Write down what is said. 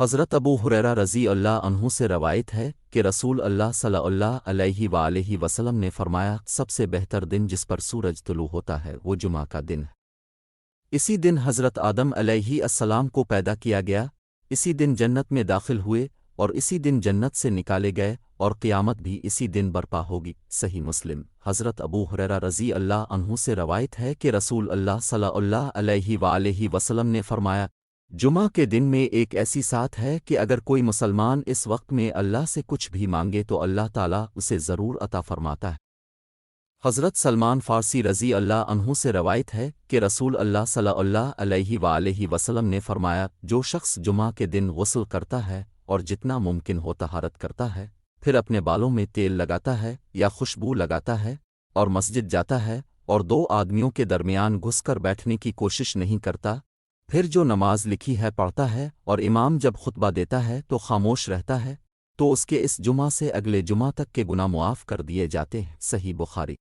حضرت ابو ہریرہ رضی اللہ عنہ سے روایت ہے کہ رسول اللہ صلی اللہ علیہ وآلہ وسلم نے فرمایا، سب سے بہتر دن جس پر سورج طلوع ہوتا ہے وہ جمعہ کا دن ہے۔ اسی دن حضرت آدم علیہ السلام کو پیدا کیا گیا، اسی دن جنت میں داخل ہوئے اور اسی دن جنت سے نکالے گئے، اور قیامت بھی اسی دن برپا ہوگی۔ صحیح مسلم۔ حضرت ابو ہریرہ رضی اللہ عنہ سے روایت ہے کہ رسول اللہ صلی اللہ علیہ وآلہ وسلم نے فرمایا، جمعہ کے دن میں ایک ایسی ساتھ ہے کہ اگر کوئی مسلمان اس وقت میں اللہ سے کچھ بھی مانگے تو اللہ تعالیٰ اسے ضرور عطا فرماتا ہے۔ حضرت سلمان فارسی رضی اللہ عنہ سے روایت ہے کہ رسول اللہ صلی اللہ علیہ وآلہ وسلم نے فرمایا، جو شخص جمعہ کے دن غسل کرتا ہے اور جتنا ممکن ہو طہارت کرتا ہے، پھر اپنے بالوں میں تیل لگاتا ہے یا خوشبو لگاتا ہے اور مسجد جاتا ہے اور دو آدمیوں کے درمیان گھس کر بیٹھنے کی کوشش نہیں کرتا، پھر جو نماز لکھی ہے پڑھتا ہے اور امام جب خطبہ دیتا ہے تو خاموش رہتا ہے، تو اس کے اس جمعہ سے اگلے جمعہ تک کے گناہ معاف کر دیے جاتے ہیں۔ صحیح بخاری۔